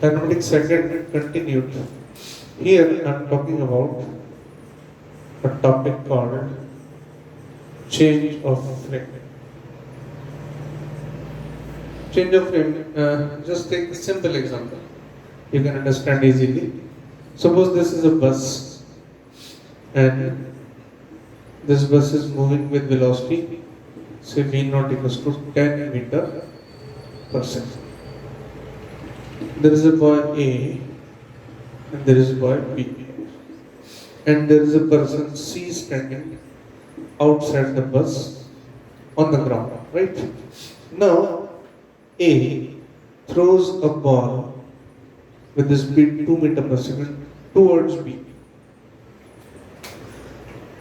Kinematic second continued. Here I'm talking about a topic called change of frame. Change of frame, just take a simple example. You can understand easily. Suppose this is a bus and this bus is moving with velocity, say v naught equals to 10 meter per second. There is a boy A and there is a boy B. And there is a person C standing outside the bus on the ground, right? Now, A throws a ball with the speed 2 meter per second towards B.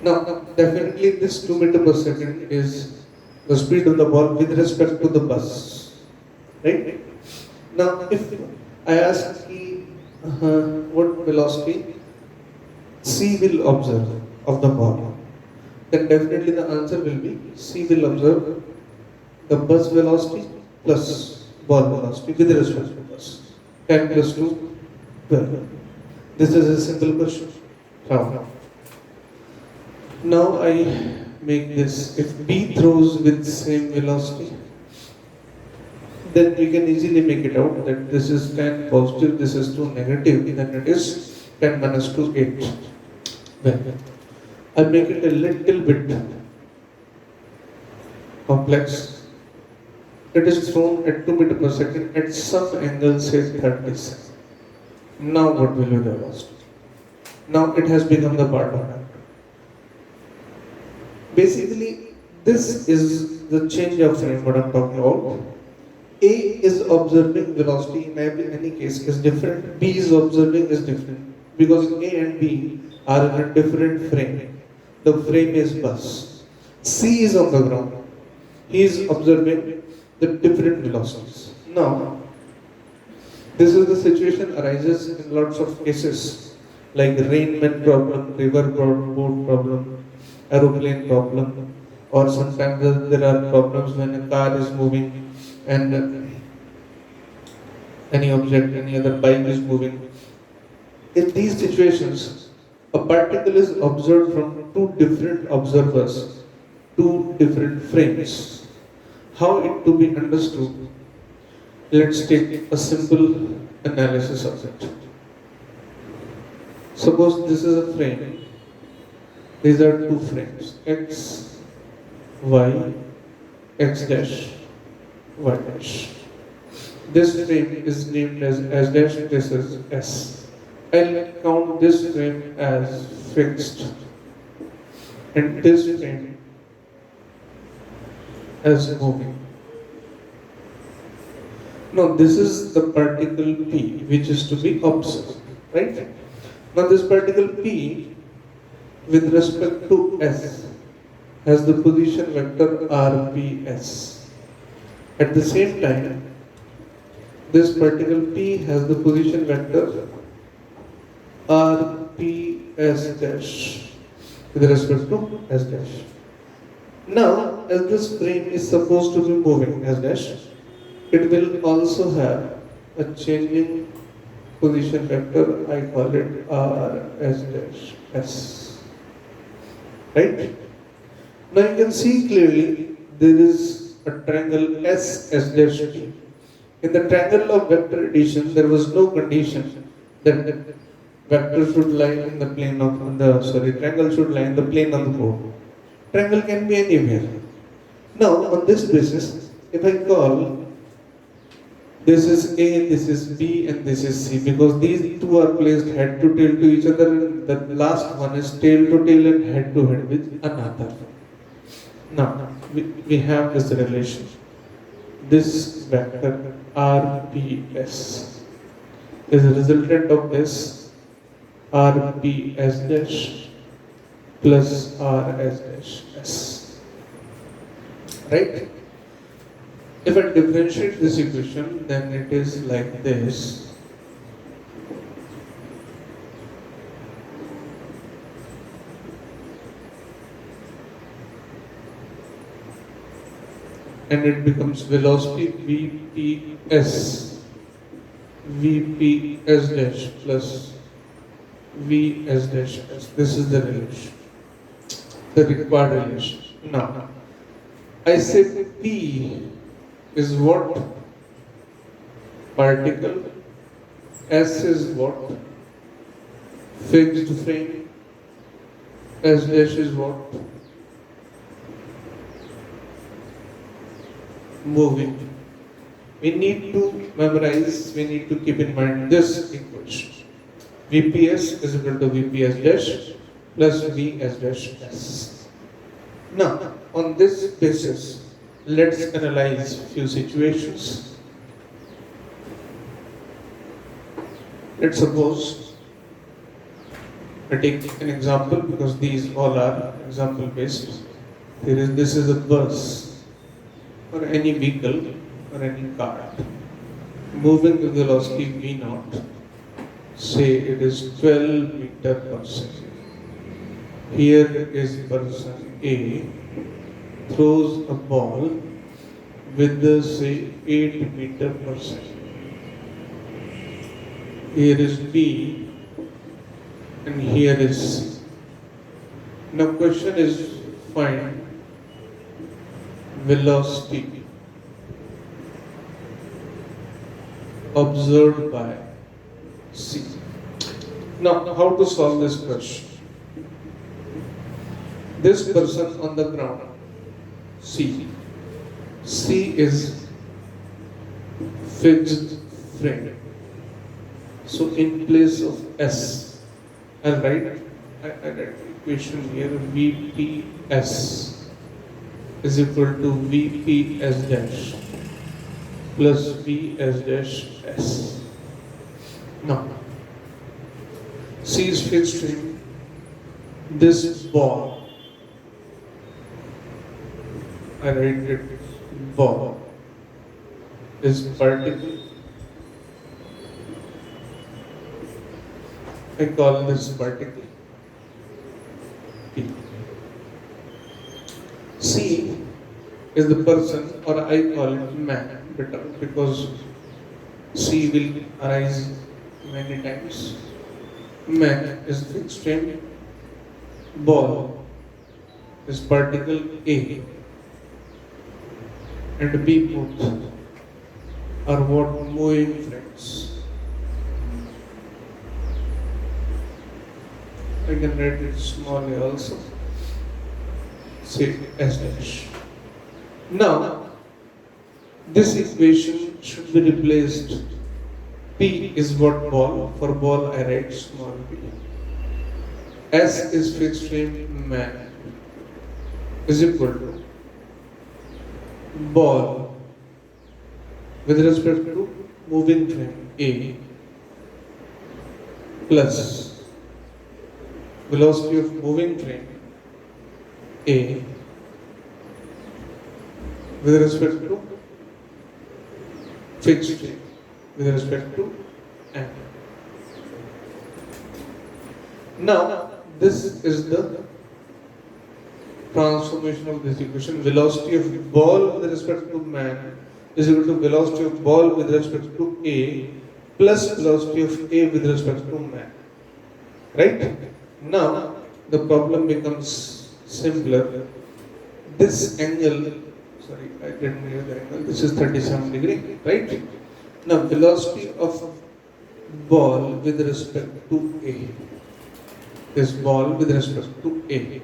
Now, definitely this 2 meter per second is the speed of the ball with respect to the bus, right? Now, if I ask E what velocity C will observe of the ball, then definitely the answer will be C will observe the bus velocity plus ball velocity with respect to bus. 10 plus 2, 12. This is a simple question. How? Now I make this, if B throws with same velocity, then we can easily make it out that this is 10 positive, this is 2 negative, then it is 10 minus 2, 8. Well, I make it a little bit complex. It is thrown at 2 meter per second at some angle, say 37. Now what will be the velocity? Now it has become the part of that. Basically, this is the change of frame what I'm talking about. A is observing velocity in any case is different. B is observing is different because A and B are in a different frame. The frame is bus. C is on the ground. He is observing the different velocities. Now, this is the situation arises in lots of cases like rainman problem, river boat problem, aeroplane problem, or sometimes there are problems when a car is moving and any object, any other bike is moving. In these situations, a particle is observed from two different observers, two different frames. How it to be understood? Let's take a simple analysis of it. Suppose this is a frame. These are two frames, x, y, x dash, y dash. This frame is named as S dash, this is S. I'll count this frame as fixed and this frame as moving. Now this is the particle P which is to be observed, right? Now this particle P with respect to S has the position vector RPS. At the same time, this particle P has the position vector RPS dash with respect to S dash. Now, as this frame is supposed to be moving S dash, it will also have a changing position vector. I call it RS dash S. Right? Now you can see clearly there is a triangle S dash P. In the triangle of vector addition, there was no condition that vector should lie in the plane of triangle should lie in the plane of the board. Triangle can be anywhere. Now, on this basis, if I call this is A, this is B, and this is C, because these two are placed head to tail to each other, and the last one is tail to tail and head to head with another. Now, we have this relation. This vector RPS is a resultant of this RPS dash plus RS dash S. Right? If I differentiate this equation, then it is like this. And it becomes velocity VPS Vp s dash plus V s dash s. This is the relation, the required relation. Now, I say P is what? Particle. S is what? Fixed frame. S dash is what? Moving. We need to memorize, we need to keep in mind this equation. Vps is equal to Vps dash plus Vs dash s. Now, on this basis, let's analyze few situations. Let's suppose I take an example because these all are example based. This is a bus or any vehicle or any car moving with velocity v naught. Say it is 12 meter per second. Here is person A throws a ball with the say 8 meter per second. Here is B and here is C. Now question is find velocity observed by C. Now how to solve this question? This person on the ground, C is fixed frame. So in place of S, I'll write equation here VPS is equal to VPS dash plus VS dash S. Now, C is fixed frame. This ball, I write it ball, is particle. I call this particle P. C is the person, or I call it man, because C will arise many times. Man is fixed frame. Ball is particle A, and B both are what? Moving frames. I can write it small also. Say S dash. Now, this equation should be replaced. P is what? Ball. For ball, I write small p. S is fixed frame man is equal to ball with respect to moving frame A plus velocity of moving frame A with respect to fixed frame with respect to M. Now, this is the transformation of this equation. Velocity of ball with respect to man is equal to velocity of ball with respect to A plus velocity of A with respect to man. Right? Now, the problem becomes simpler. This angle, sorry, I didn't give the angle, this is 37 degree, right? Now, velocity of ball with respect to A, this ball with respect to A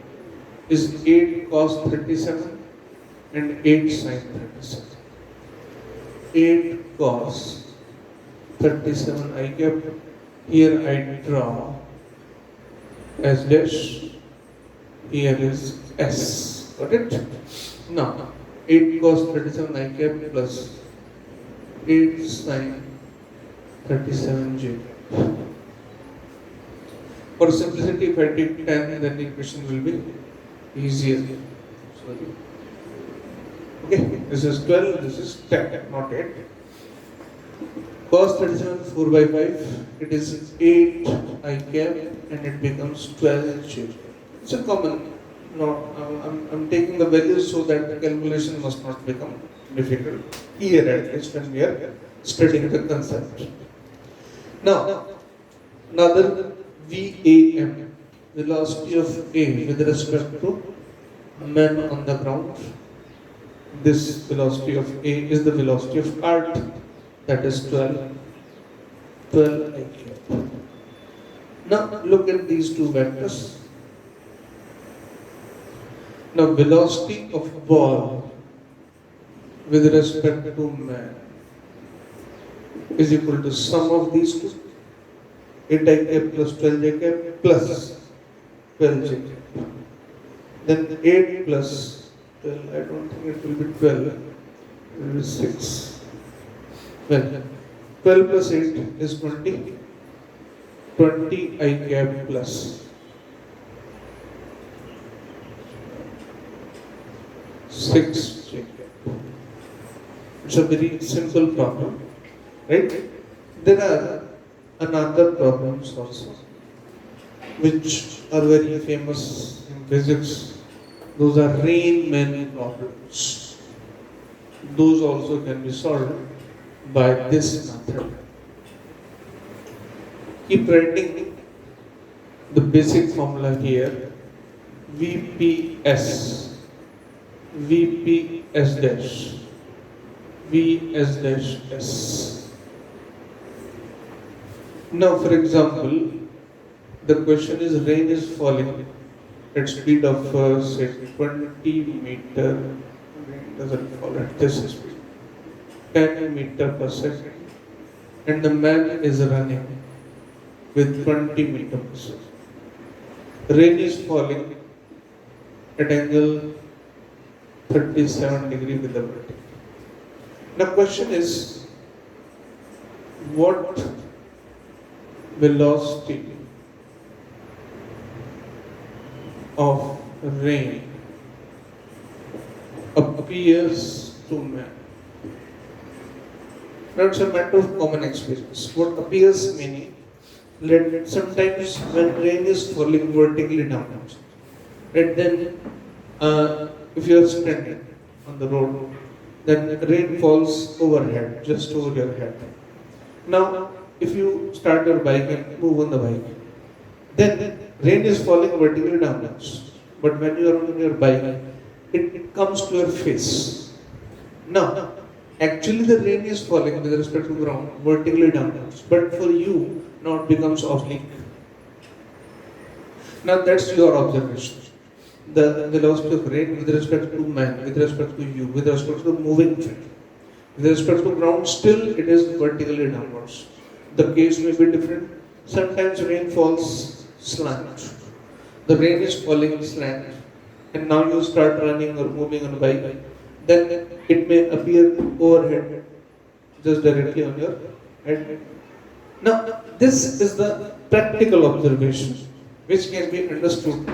is 8 cos 37 and 8 sin 37. 8 cos 37 I kept, here I draw S dash, here is S, got it? Now, 8 cos 37 I kept plus 8 sin 37j. For simplicity, if I take 10, then the equation will be easier. Sorry. Okay, this is 12, this is 10, not 8. Cos 37, 4 by 5, it is 8 I cap and it becomes 12j. It's a common, I'm taking the values so that the calculation must not become difficult here at least when we are studying the concept. Now, another VAM, velocity of A with respect to men on the ground. This velocity of A is the velocity of cart, that is 12 I cap. Now look at these two vectors. Now velocity of ball with respect to man is equal to sum of these two, 8 I cap plus 12 I cap plus 12 J cap. Then 8 plus 12, I don't think it will be 12, it will be 6. Well, 12 plus 8 is 20, 20 I cap plus 6 J cap. It's a very simple problem, right? There are another problems also, which are very famous in physics. Those are Riemann problems. Those also can be solved by this method. Keep writing the basic formula here. VPS, VPS dash, VS dash S. Now, for example, the question is rain is falling at speed of say 20 meter, rain doesn't fall at this speed, 10 meter per second, and the man is running with 20 meter per second. Rain is falling at angle 37 degree with the vertical. Now question is, what velocity of rain appears to man? Now it's a matter of common experience. What appears meaning, sometimes when rain is falling vertically downwards, right, then if you are standing on the road, then rain falls overhead, just over your head. Now, if you start your bike and move on the bike, then rain is falling vertically downwards. But when you are on your bike, it comes to your face. Now, actually the rain is falling with respect to ground vertically downwards. But for you, now it becomes oblique. Now that's your observation. The velocity of rain with respect to man, with respect to you, with respect to the moving thing. With respect to ground, still it is vertically downwards. The case may be different. Sometimes rain falls slant. The rain is falling slant, and now you start running or moving on a bike. Then it may appear overhead, just directly on your head. Now, this is the practical observation which can be understood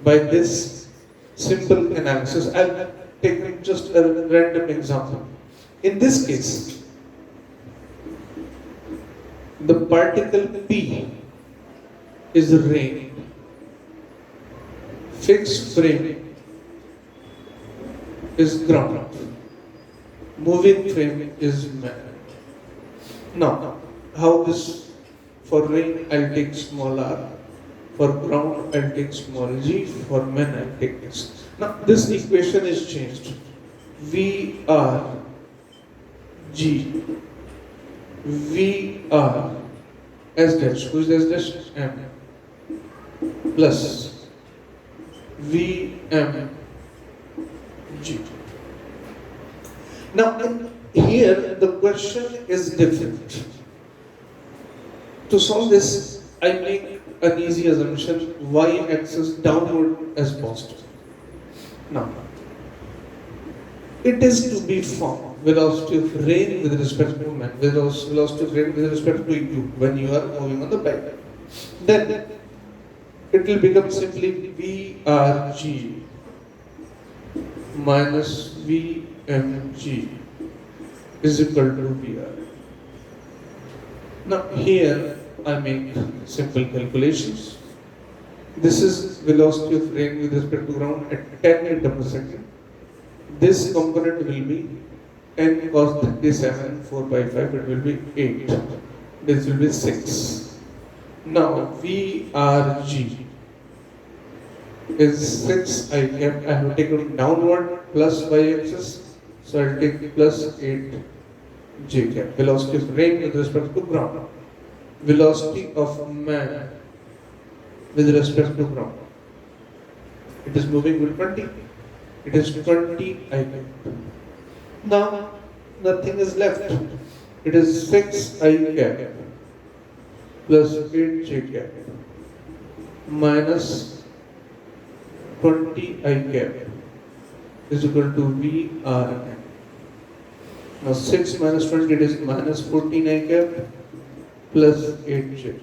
by this simple analysis. I'll take just a random example. In this case, the particle P is rain. Fixed frame is ground. Moving frame is man. Now, how this, for rain I'll take small r, for ground I'll take small g, for man I'll take s. Now this equation is changed. V r g V r s dash, who is s dash? M plus V m g. Now here the question is different. To solve this, I make an easy assumption: y-axis downward as positive. Now, it is to be found velocity of rain with respect to man, velocity of rain with respect to you when you are moving on the bike. Then it will become simply VRG minus VMG is equal to VR. Now here I make simple calculations. This is velocity of rain with respect to ground at 10 meter per second. This component will be 10 cos 37, 4 by 5, it will be 8. This will be 6. Now VRG is 6 I cap. I have taken downward plus y-axis, so I'll take plus 8 j cap. Velocity of rain with respect to ground. Velocity of man with respect to ground. It is moving with 20. It is 20 I cap. Now nothing is left. It is 6 I cap plus 8 j cap minus 20 I cap is equal to VRM. Now 6 minus 20, it is minus 14 I cap plus 8 j.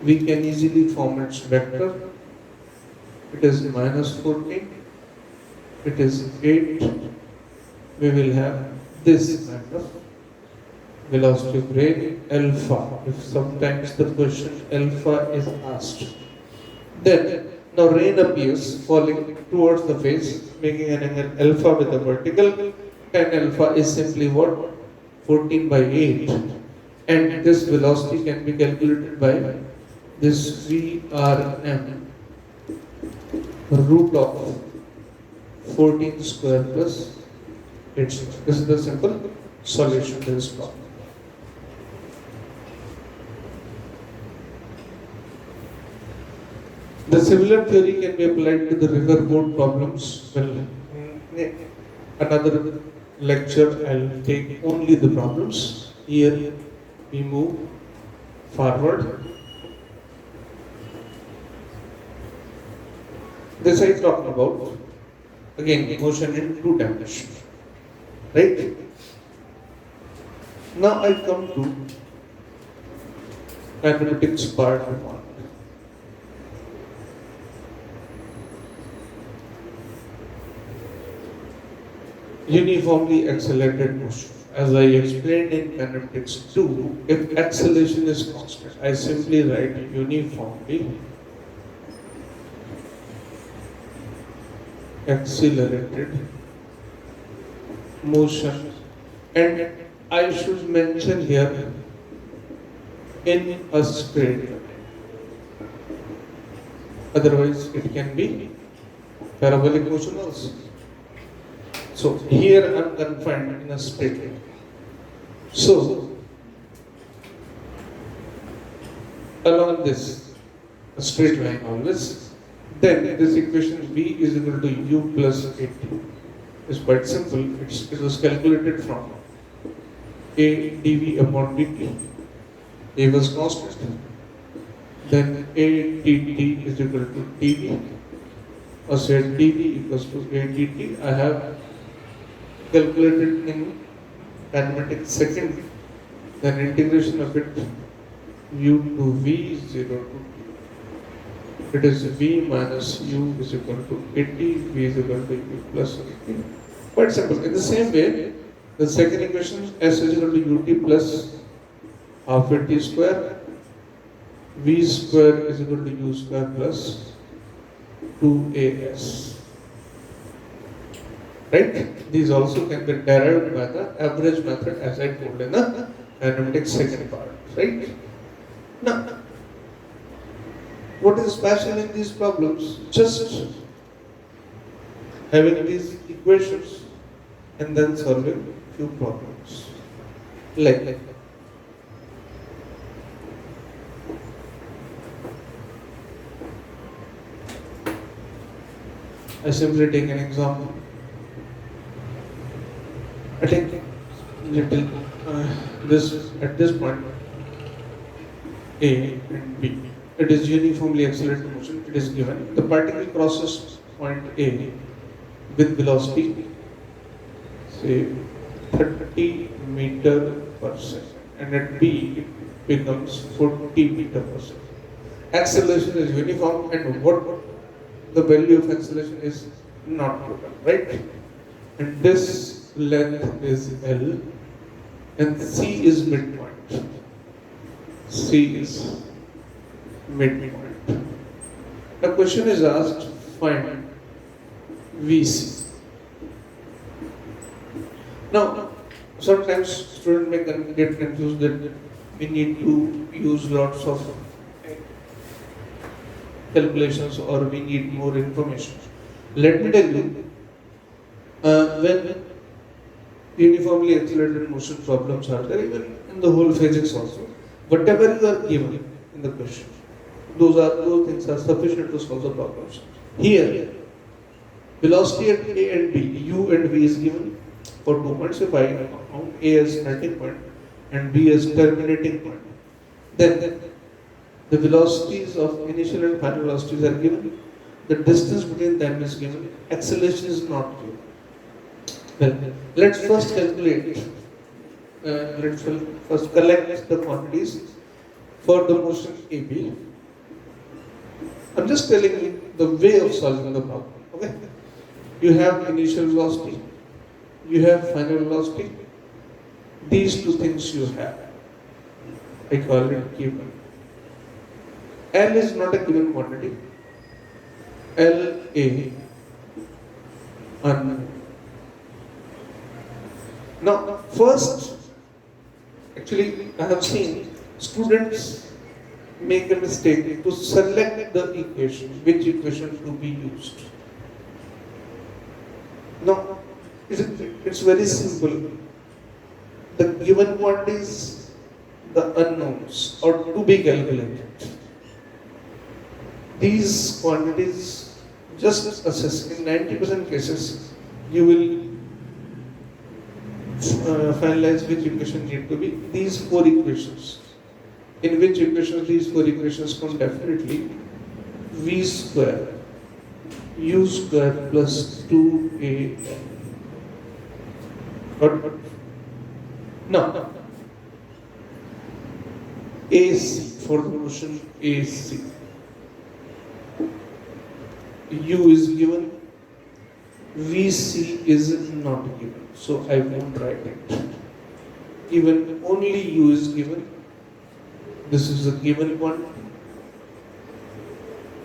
We can easily form its vector. It is minus 14, it is 8. We will have this kind of velocity of rain alpha. If sometimes the question alpha is asked, then now rain appears falling towards the face, making an angle alpha with a vertical. Tan alpha is simply what? 14 by 8. And this velocity can be calculated by this VRM, root of 14 square plus 8 square. This is the simple solution to this problem. The similar theory can be applied to the river boat problems. Well, in another lecture, I'll take only the problems. Here we move forward. This I talked about. Again, motion in 2 dimensions. Right? Now I come to mathematics part 1. Uniformly accelerated motion. As I explained in mathematics 2, if acceleration is constant, I simply write uniformly accelerated motion, and I should mention here in a straight line. Otherwise, it can be parabolic motion also. So here I am confined in a straight line. So along this a straight line always, then this equation V is equal to U plus 8. It's quite simple. It was calculated from A dV upon dt. A was constant. Then A dt is equal to dV. Or say dV equals to A dt. I have calculated in mathematics second. Then integration of it U to V is 0 to t. It is V minus U is equal to 80. V is equal to U plus 80. Quite simple. In the same way, the second equation S is equal to ut plus half a t square. V square is equal to U square plus 2as. Right? These also can be derived by the average method, as I told in the mathematics second part. Right? Now, what is special in these problems? Just having these equations and then solving few problems. Like I simply take an example. I take little this at this point A and B. It is uniformly accelerated motion. It is given. The particle crosses point A with velocity, say 30 meter per second, and at B it becomes 40 meter per second. Acceleration is uniform, and what the value of acceleration is not given, right? And this length is L, and C is midpoint. C is midpoint. The question is asked, find VC. Now, Sometimes student may get confused that we need to use lots of calculations or we need more information. Let me tell you, when uniformly accelerated motion problems are there, even in the whole physics also, whatever you are given in the question, those things are sufficient to solve the problems. Here, velocity at A and B, U and V is given for 2 points. If I count A as starting point and B as terminating point, then the velocities of initial and final velocities are given. The distance between them is given. Acceleration is not given. Well, let's first calculate. Let's first collect the quantities for the motion AB. I'm just telling you the way of solving the problem. Okay? You have initial velocity, you have final velocity. These two things you have. I call it given. L is not a given quantity. LA unknown. Now, first, actually, I have seen students make a mistake to select the equation, which equation to be used. Now, it's very simple. The given quantities, the unknowns, are to be calculated. These quantities, just assess in 90% cases, you will finalize which equation need to be. These four equations. In which equations these four equations come definitely v square u square plus 2a. Now, AC for the motion AC. U is given, VC is not given, so I won't write it. Even only U is given. This is a given quantity.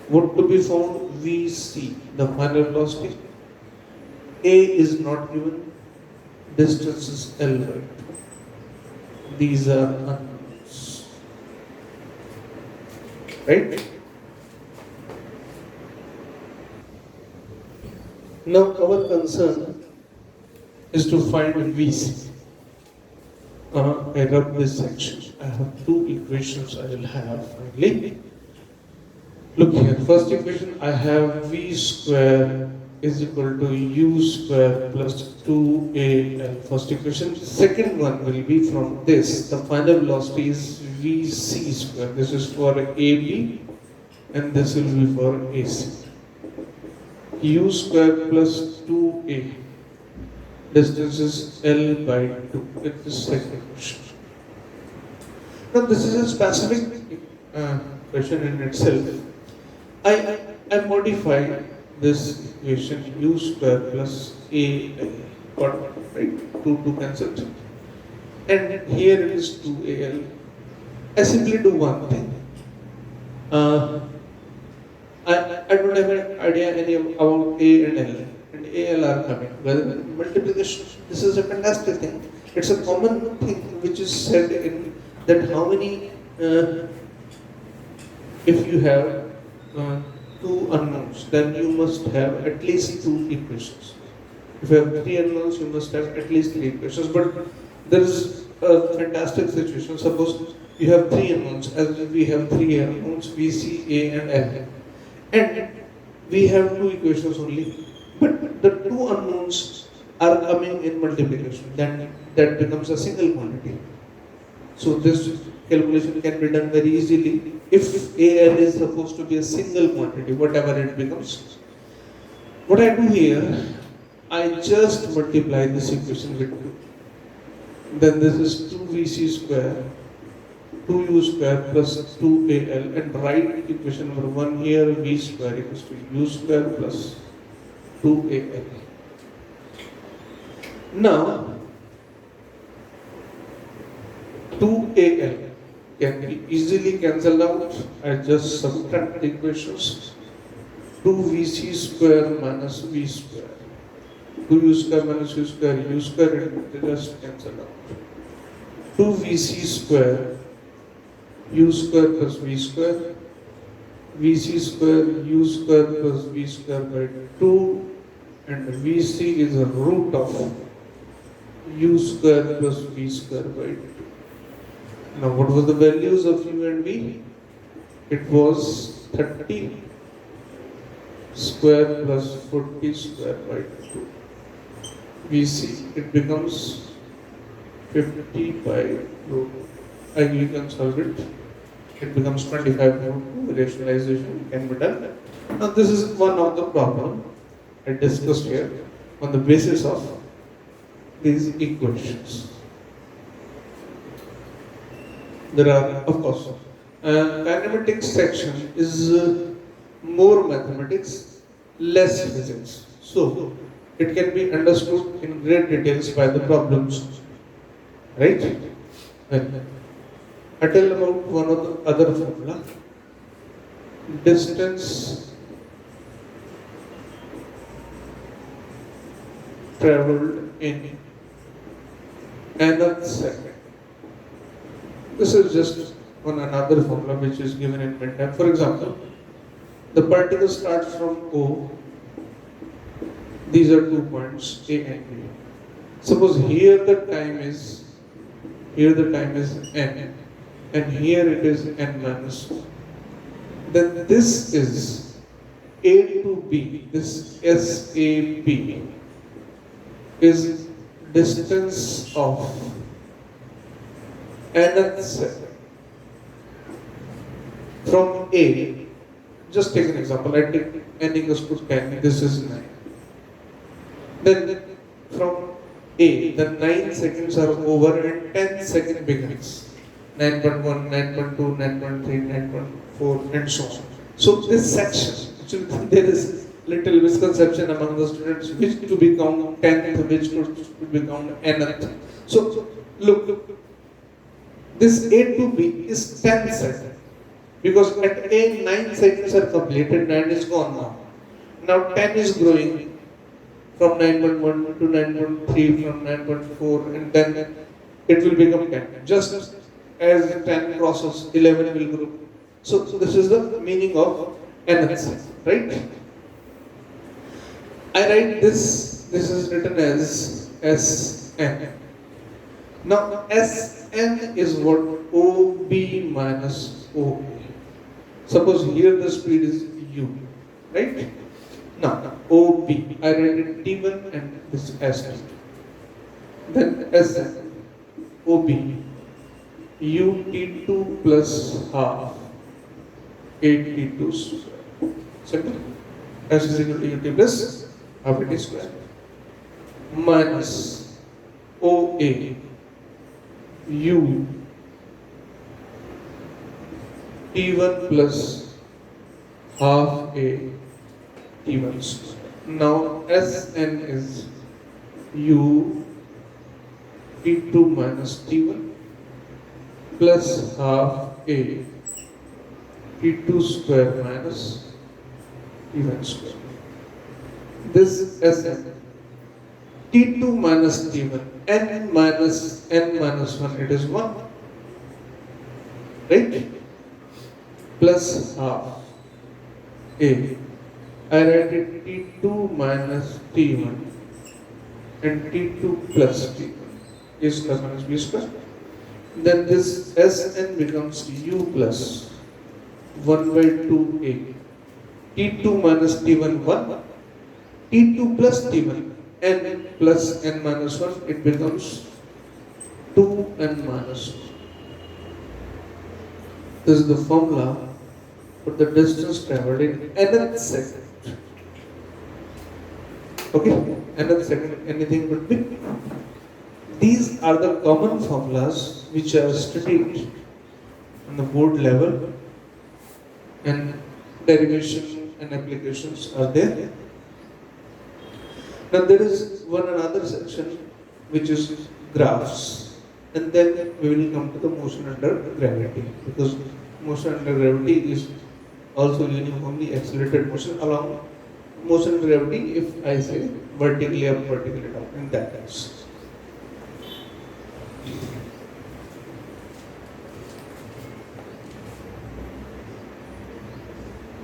What to be found? VC, the final velocity. A is not given. Distance is L by 2. These are unknowns. Right? Now our concern is to find VC. I rub this section. I have two equations I will have finally. Look here, first equation I have V square is equal to U square plus 2AL. First equation. Second one will be from this. The final velocity is VC square. This is for AB and this will be for AC. U square plus 2A. Distance is L by 2. It is second question. Now this is a specific question in itself. I modify this equation U square plus AL. Got it, right? 2 cancelled. And here it is 2AL. I simply do one thing. I don't have an idea about A and L. And AL are coming. Well, multiplication, this is a fantastic thing. It's a common thing which is said in that how many, if you have two unknowns, then you must have at least two equations. If you have three unknowns, you must have at least three equations. But there is a fantastic situation. Suppose you have three unknowns, as we have three unknowns, V, C, A and L. And we have two equations only. But the two unknowns are coming in multiplication. Then that becomes a single quantity. So this calculation can be done very easily. If AL is supposed to be a single quantity, whatever it becomes. What I do here, I just multiply this equation with 2. Then this is 2VC square, 2U square plus 2AL, and write equation number 1 here, V square equals to U square plus 2AL. Now, 2AL can be easily cancelled out. I just subtract the equations. 2VC square minus V square. 2u square minus u square it just cancel out. 2vc square u square plus v square, vc square u square plus v square by 2, and vc is a root of u square plus v square by 2. Now what were the values of u and v? It was 30 square plus 40 square by 2. Vc, it becomes 50 by root. You can solve it. It becomes 25 root 2. Rationalization can be done. Now this is one of the problem I discussed here on the basis of these equations. There are, of course, kinematics section is more mathematics, less physics. So it can be understood in great details by the problems. Right? Well, I tell about one of the other formula. Distance traveled in nth second. This is just one another formula which is given in midterm. For example, the particle starts from O. These are 2 points, A and B. Suppose here the time is n, and here it is n minus 1. Then this is A to B, this SAB is distance of nth second from A. Just take an example. I take n equals to 10. This is 9. Then from A, the 9 seconds are over and 10 seconds begins. 9.1, 9.2, 9.3, 9.4, and so on. So this section, actually there is little misconception among the students which to be count 10th, which to be count nth. So look, this A to B is 10 seconds. Because at A 9 seconds are completed, 9 is gone now. Now 10 is growing from 9.1 to 9.3, from 9.4, and then it will become 10. Just as 10 crosses, 11 will grow. So this is the meaning of nth second, right? I write this is written as Sn. Now Sn is what? OB minus OA. Suppose here the speed is u, right? Now OB, I write it T1 and this Sn. Then Sn, OB, ut2 plus half 8t2 square. Simple. S is equal to ut plus half 8t square minus OA u T1 plus half a T1 square. Now Sn is u T2 minus T1 plus half a T2 square minus T1 square. This Sn T2 minus T1, n minus 1, it is 1, right? Plus half a. I write it T2 minus T1 and T2 plus T1 a square minus b square. Then this Sn becomes u plus 1 by 2a. T2 minus T1 1, T2 plus T1, n plus n minus 1, it becomes 2n minus 1. This is the formula for the distance traveled in nth second. Okay, nth second, anything could be. These are the common formulas which are studied on the board level, and derivation and applications are there. Now there is one another section which is graphs, and then we will come to the motion under gravity, because motion under gravity is also uniformly accelerated motion along motion gravity if I say vertically up, vertically down, in that case.